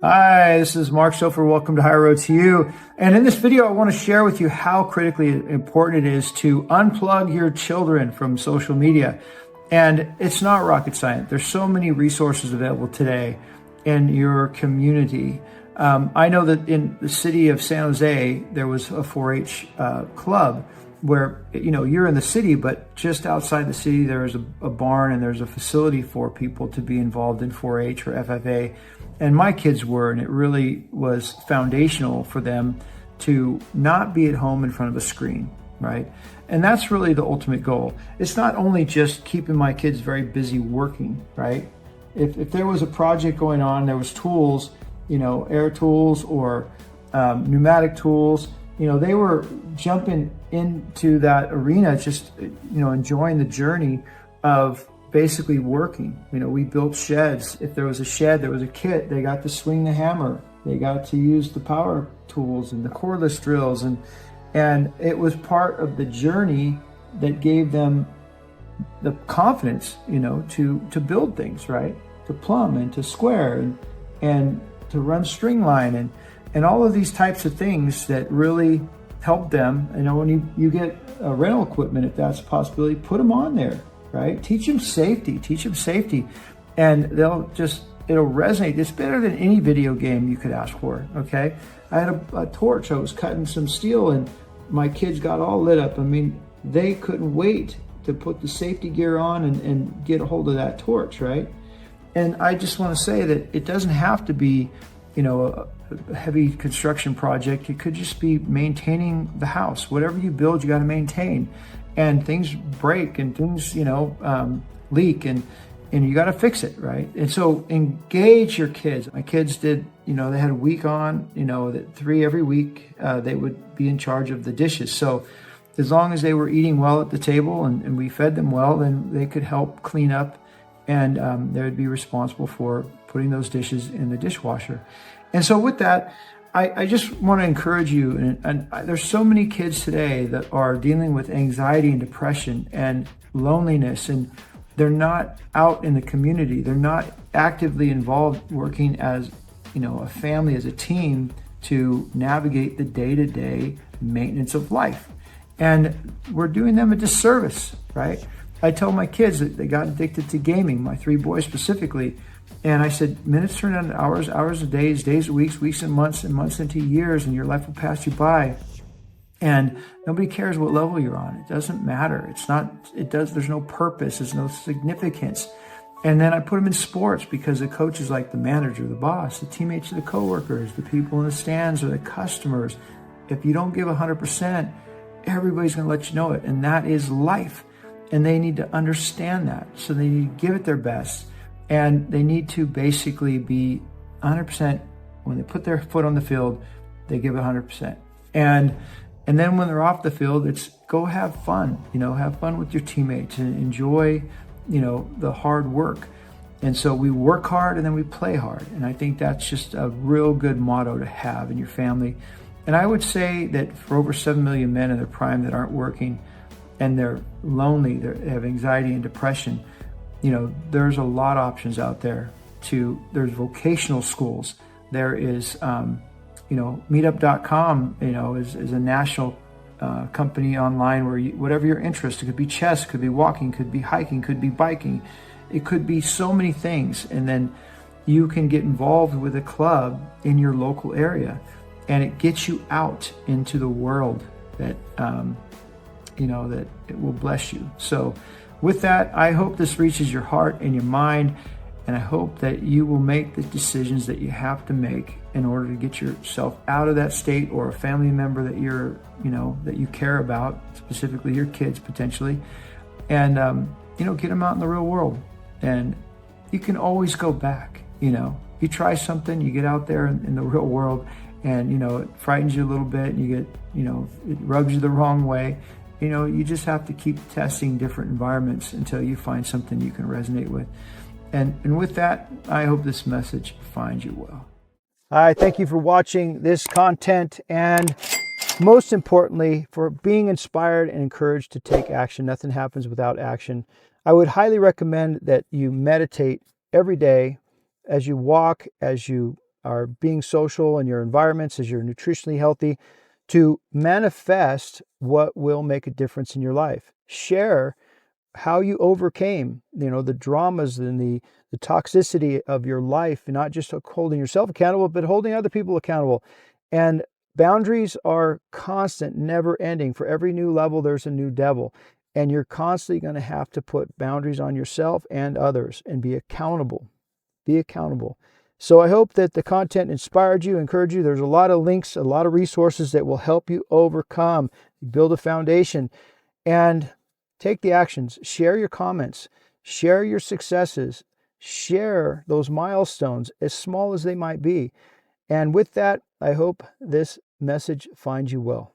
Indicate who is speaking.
Speaker 1: Hi, this is Mark Stofer. Welcome to High Road to You. And in this video, I want to share with you how critically important it is to unplug your children from social media. And it's not rocket science. There's so many resources available today in your community. I know that in the city of San Jose, there was a 4-H club where, you're in the city, but just outside the city, there's a barn and there's a facility for people to be involved in 4-H or FFA. And my kids were, and it really was foundational for them to not be at home in front of a screen, right? And that's really the ultimate goal. It's not only just keeping my kids very busy working, right? If there was a project going on, there was tools, air tools or pneumatic tools, they were jumping into that arena, just, enjoying the journey of basically working. We built sheds. If there was a shed, there was a kit. They got to swing the hammer. They got to use the power tools and the cordless drills. And it was part of the journey that gave them the confidence, to build things, right? To plumb and to square and to run string line and all of these types of things that really help them. When you get rental equipment, if that's a possibility, put them on there. Right? Teach them safety, and it'll resonate. It's better than any video game you could ask for. Okay. I had a torch. I was cutting some steel and my kids got all lit up. I mean, they couldn't wait to put the safety gear on and get a hold of that torch. Right. And I just want to say that it doesn't have to be, a heavy construction project. It could just be maintaining the house. Whatever you build, you got to maintain. And things break and things, leak and you got to fix it, right? And so engage your kids. My kids did, they had a week on, that 3 every week, they would be in charge of the dishes. So as long as they were eating well at the table and we fed them well, then they could help clean up and they would be responsible for putting those dishes in the dishwasher. And so with that, I just want to encourage you, and there's so many kids today that are dealing with anxiety and depression and loneliness, and they're not out in the community. They're not actively involved working as, a family, as a team to navigate the day-to-day maintenance of life. And we're doing them a disservice, right? I tell my kids that they got addicted to gaming, my 3 boys specifically. And I said, minutes turn into hours, hours of days, days of weeks, weeks and months into years, and your life will pass you by. And nobody cares what level you're on. It doesn't matter. There's no purpose. There's no significance. And then I put them in sports because the coach is like the manager, the boss, the teammates are the coworkers, the people in the stands are the customers. If you don't give 100%, everybody's going to let you know it. And that is life. And they need to understand that. So they need to give it their best. And they need to basically be 100%. When they put their foot on the field, they give it 100%. And then when they're off the field, it's go have fun. Have fun with your teammates and enjoy, the hard work. And so we work hard and then we play hard. And I think that's just a real good motto to have in your family. And I would say that for over 7 million men in their prime that aren't working and they're lonely, they have anxiety and depression, there's a lot of options out there. There's vocational schools. There is, meetup.com, is a national company online where whatever your interest, it could be chess, could be walking, could be hiking, could be biking. It could be so many things. And then you can get involved with a club in your local area and it gets you out into the world that, that it will bless you. So with that, I hope this reaches your heart and your mind, and I hope that you will make the decisions that you have to make in order to get yourself out of that state, or a family member that that you care about, specifically your kids potentially, and get them out in the real world. And you can always go back. You try something, you get out there in the real world, and it frightens you a little bit, and you get it rubs you the wrong way. You just have to keep testing different environments until you find something you can resonate with. And with that, I hope this message finds you well. Hi, thank you for watching this content, and most importantly, for being inspired and encouraged to take action. Nothing happens without action. I would highly recommend that you meditate every day as you walk, as you are being social in your environments, as you're nutritionally healthy, to manifest what will make a difference in your life. Share how you overcame, the dramas and the toxicity of your life, and not just holding yourself accountable, but holding other people accountable. And boundaries are constant, never ending. For every new level, there's a new devil. And you're constantly going to have to put boundaries on yourself and others and be accountable. Be accountable. So I hope that the content inspired you, encouraged you. There's a lot of links, a lot of resources that will help you overcome, build a foundation, and take the actions. Share your comments. Share your successes. Share those milestones, as small as they might be. And with that, I hope this message finds you well.